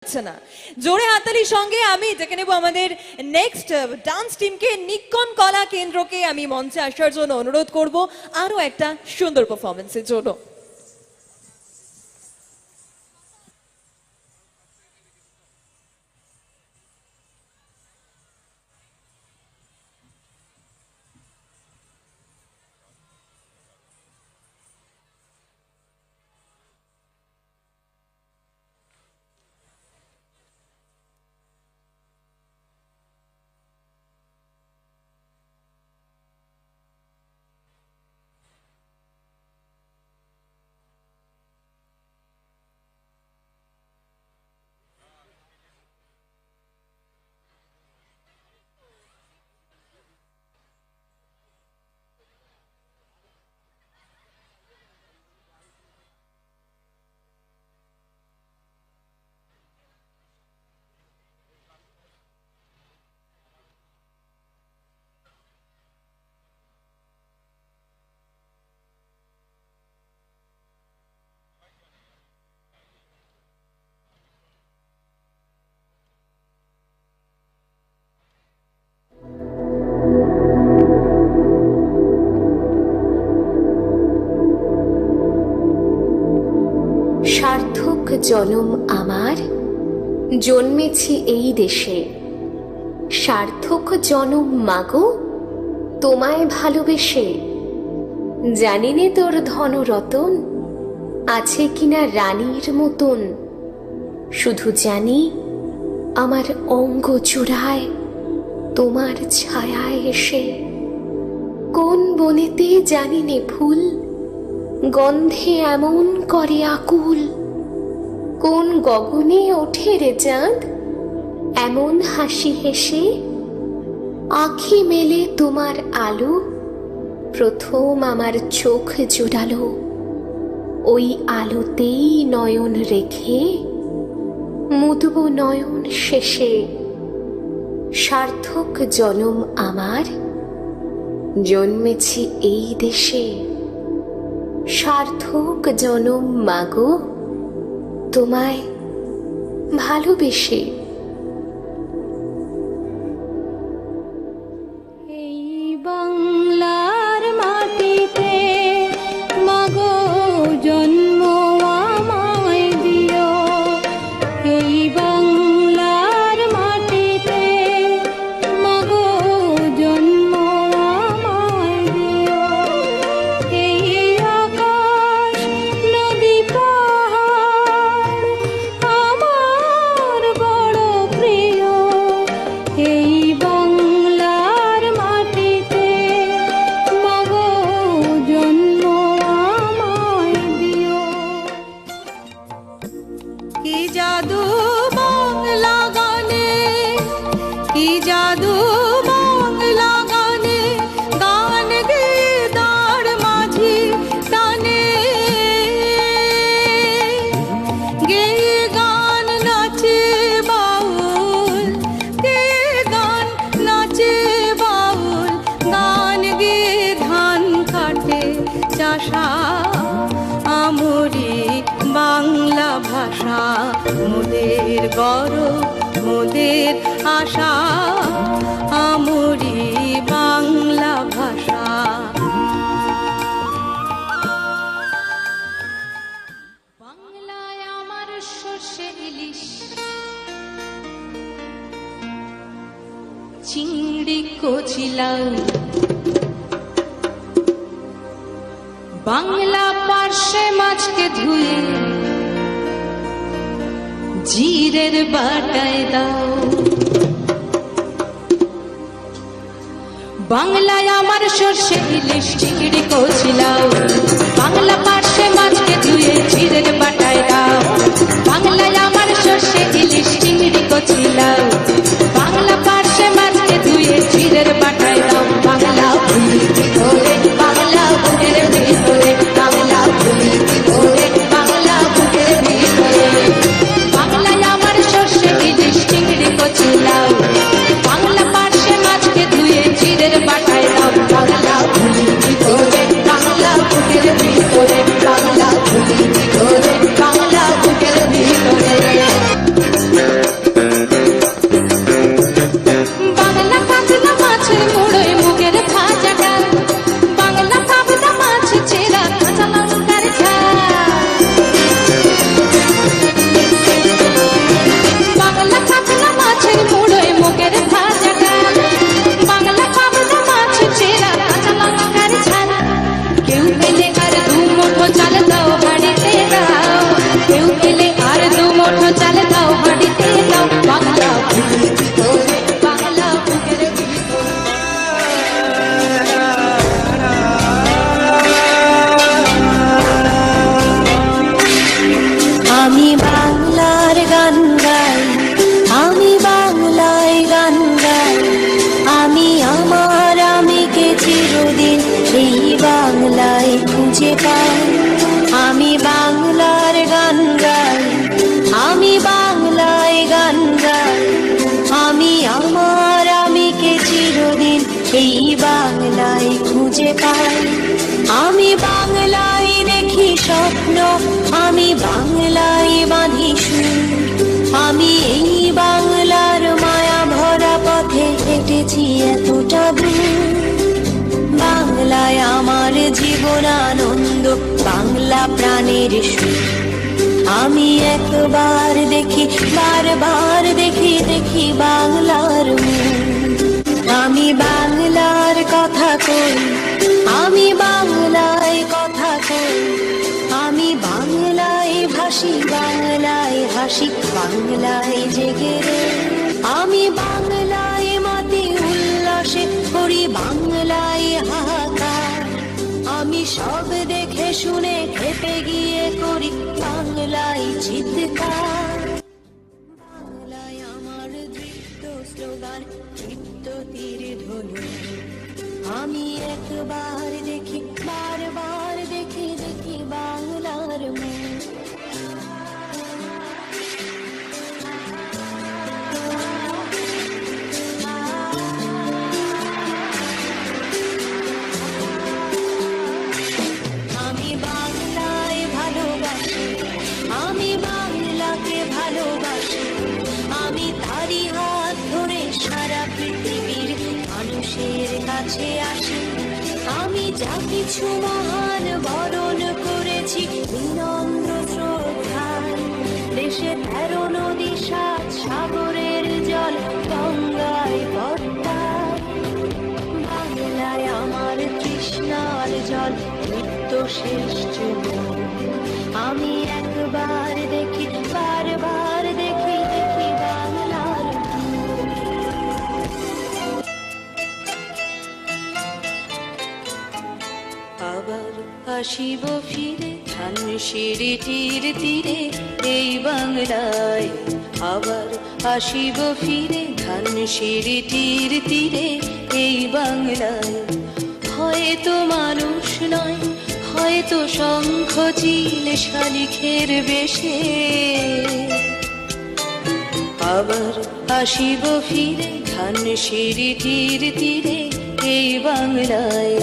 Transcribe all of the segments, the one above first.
না জোরে হাততালির সঙ্গে আমি ডেকে নেব আমাদের নেক্সট ডান্স টিমকে। নিক্কন কলা কেন্দ্রকে আমি মঞ্চে আসার জন্য অনুরোধ করব আরো একটা সুন্দর পারফরমেন্সের জন্য। সার্থক জনম আমার, জন্মেছি এই দেশে। সার্থক জনম মাগো, তোমায় ভালোবেসে। জানিনে তোর ধন রতন আছে কিনা রানীর মতন, শুধু জানি আমার অঙ্গ চূড়ায় তোমার ছায়ায় এসে। কোন বনেতে জানিনে ফুল গন্ধে এমন করে আকুল, কোন গগনে ওঠে রে চাঁদ এমন হাসি হেসে। আঁখি মেলে তোমার আলো প্রথম আমার চোখ জোড়ালো, ওই আলোতেই নয়ন রেখে মুদব নয়ন শেষে। সার্থক জনম আমার, জন্মেছি এই দেশে। সার্থক জনম মাগো, তোমায় ভালোবেসে। এই বাংলার মাটিতে মাগো জন্ম আমায় দিও। এই বাংলার মাটিতে মাগো জন্ম আমায় দিও। এই আকাশ নদী পাহাড় আমার বড় প্রিয়। এই বাংলার মাটিতে মাগো জন্ম আমায় দিও। কি জাদু বাংলা গানে, কি জাদু বাংলা গানে, গান গেয়ে তার মাঝি টানে। গেয়ে গান নাচে বাউল, গেয়ে গান নাচে বাউল, গান গেয়ে ধান কাটে চাষা। আমরি বাংলা ভাষা মোদের গৌরব মোদের আশা। আমরি বাংলা ভাষা। বাংলায় আমার সর্ষে ইলিশ, চিংড়ি কচিলাও। বাংলা পার্শ্বে মাছকে ধুয়ে জিরের বাটায় দাও। বাংলায় আমার সর্ষে ইলিশ, চিংড়ি কচিলাও। বাংলা পার্শ্বে মাছকে ধুয়ে জিরের বাটায় দাও। বাংলায় আমার সর্ষে ইলিশ, চিংড়ি কচিলাও। বাংলা পার্শ্বে মাছকে ধুয়ে জিরের বাটায় দাও। বাংলা ভুলির ভিতরে, বাংলা বুকের ভিতরে, বাংলা ভুলির ভিতরে, বাংলা বুকের ভিতরে। বাংলায় আমার সর্ষে ইলিশ, চিংড়ি কচিলাও। বাংলা পার্শ্বে মাছকে ধুয়ে জিরের বাটায় দাও। বাংলা ভুলির ভিতরে, বাংলা বুকের ভিতরে, বাংলা এই বাংলায় খুঁজে পাই। আমি বাংলায় দেখি স্বপ্ন, আমি বাংলায় বাঁধি সুর। আমি এই বাংলার মায়া ভরা পথে হেঁটেছি এতটা দূর। বাংলায় আমার জীবন আনন্দ, বাংলা প্রাণের সুর। আমি একবার দেখি, বারবার দেখি, দেখি বাংলার মুখ। আমি বাংলার কথা কই, আমি বাংলায় কথা কই। আমি বাংলায় ভাসি, বাংলায় হাসি, বাংলায় জেগে রে। আমি বাংলায় মাতি উল্লাসে করি, বাংলায় হাহাকার। আমি সব দেখে শুনে খেপে গিয়ে করি বাংলায় চিৎকার। বাংলায় আমার দৃপ্ত স্লোগান, দৃপ্ত তীর ধনু। আমি একবার দেখি, বারবার দেখি, দেখি বাংলার মুখ। আমি বাংলায় ভালোবাসি, আমি বাংলাকে ভালোবাসি। আমি তারি হাত ধরে সারা পৃথিবীর মানুষের কাছে আসি। আমি যা কিছু মহান বরণ করেছি বিনম্র শ্রদ্ধায়। দেশে 13 নদী, 7 সাগরের জল, গঙ্গায় পদ্মায়। বাংলায় আমার তৃষ্ণার জল, নিত্য শেষ চুমুক। আমি একবার দেখি, বারবার দেখি, দেখি বাংলার মুখ। আবার আসিব ফিরে ধানসিঁড়িটির তীরে এই বাংলায়। আবার আসিব ফিরে ধানসিঁড়িটির তীরে এই বাংলায়। হয়তো মানুষ নয়, হয়তো শঙ্খ চিল শালিখের বেশে। আবার আসিব ফিরে ধানসিঁড়িটির তীরে এই বাংলায়।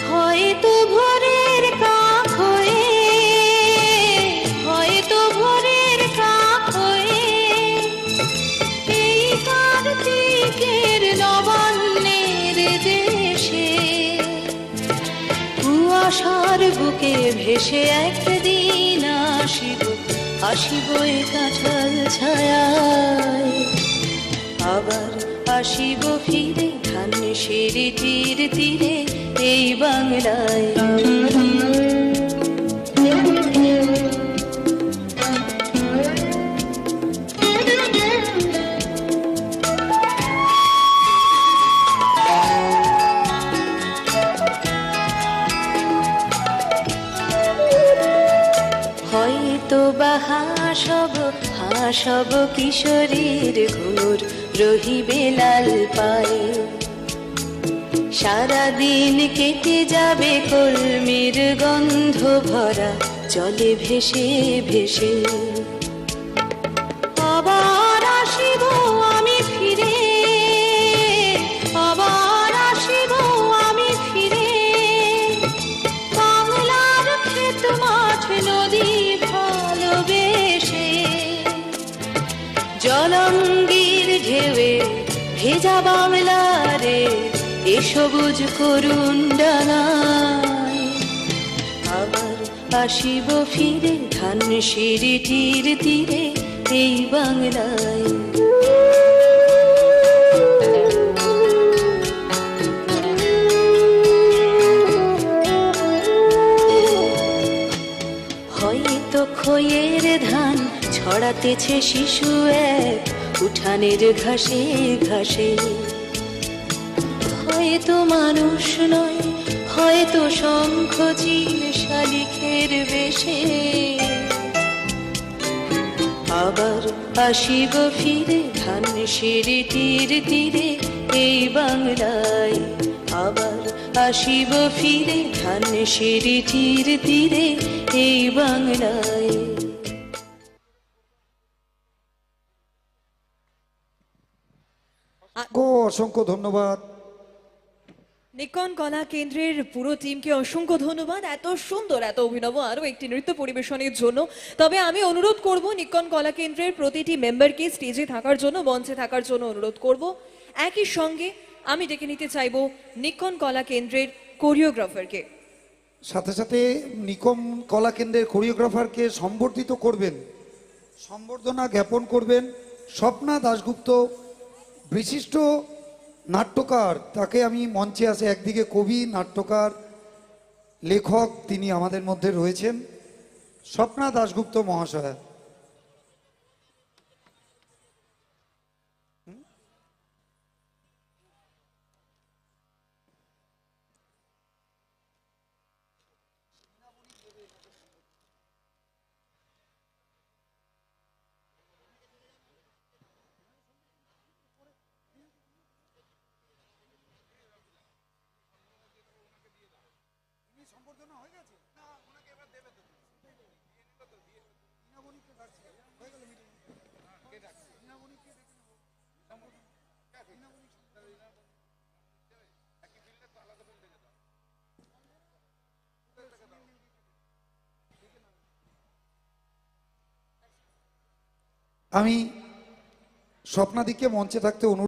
হয়তো ভোরের কাক হয়ে, হয়তো ভোরের কাক হয়ে এই কার্তিকের নবান্নের দেশে কুয়াশার বুকে ভেসে একদিন আসিব, আসিব এ কাঁঠাল ছায়ায়। আবার আসিব ফিরে ধানসিঁড়িটির তীরে এই বাংলায়। হয়তো বা হাসব কিশোরীর ঘুর রহিবে লাল পায়ে। সারাদিন কেটে যাবে কলমির গন্ধ ভরা জলে ভেসে ভেসে। আবার আসিব আমি ফিরে, আবার আসিব আমি ফিরে বাংলার ক্ষেত মাঠ নদী ভালোবেসে। জলঙ্গির ঢেউয়ে ভেজা বাংলারে এ সবুজ করুণ ডানায়। আবার আসিব ফিরে ধানসিঁড়িটির তীরে এই বাংলায়। হয়তো খইয়ের ধান ছড়াতেছে শিশু এক উঠানের ঘাসে ঘাসে। হয়তো মানুষ নয়, হয়তো শঙ্খ চিল শালিখের বেশে। আবার আসিব ফিরে ধান সিঁড়ি তীর তীরে এই বাংলায়, আবার আসিব ফিরে ধান সিঁড়ি তীর তীরে এই বাংলায়। অসংখ্য ধন্যবাদ। নিকন কলা কেন্দ্রের পুরো টিমকে অসংখ্য ধন্যবাদ এত সুন্দর এত অভিনব আরো একটি নৃত্য পরিবেশনের জন্য। তবে আমি অনুরোধ করব নিকন কলা কেন্দ্রের প্রতিটি মেম্বারকে স্টেজে থাকার জন্য, মঞ্চে থাকার জন্য অনুরোধ করব। একই সঙ্গে আমি ডেকে নিতে চাইব নিকন কলা কেন্দ্রের কোরিওগ্রাফারকে। সাথে সাথে নিকম কলা কেন্দ্রের কোরিওগ্রাফারকে সম্বর্ধিত করবেন, সম্বর্ধনা জ্ঞাপন করবেন স্বপ্না দাশগুপ্ত, বিশিষ্ট নাট্যকার। তাকে আমি মঞ্চে আসে, একদিকে কবি, নাট্যকার, লেখক, তিনি আমাদের মধ্যে রয়েছেন, স্বপ্না দাশগুপ্ত মহাশয়া। আমি স্বপ্নাদিকে মঞ্চে থাকতে অনুরোধ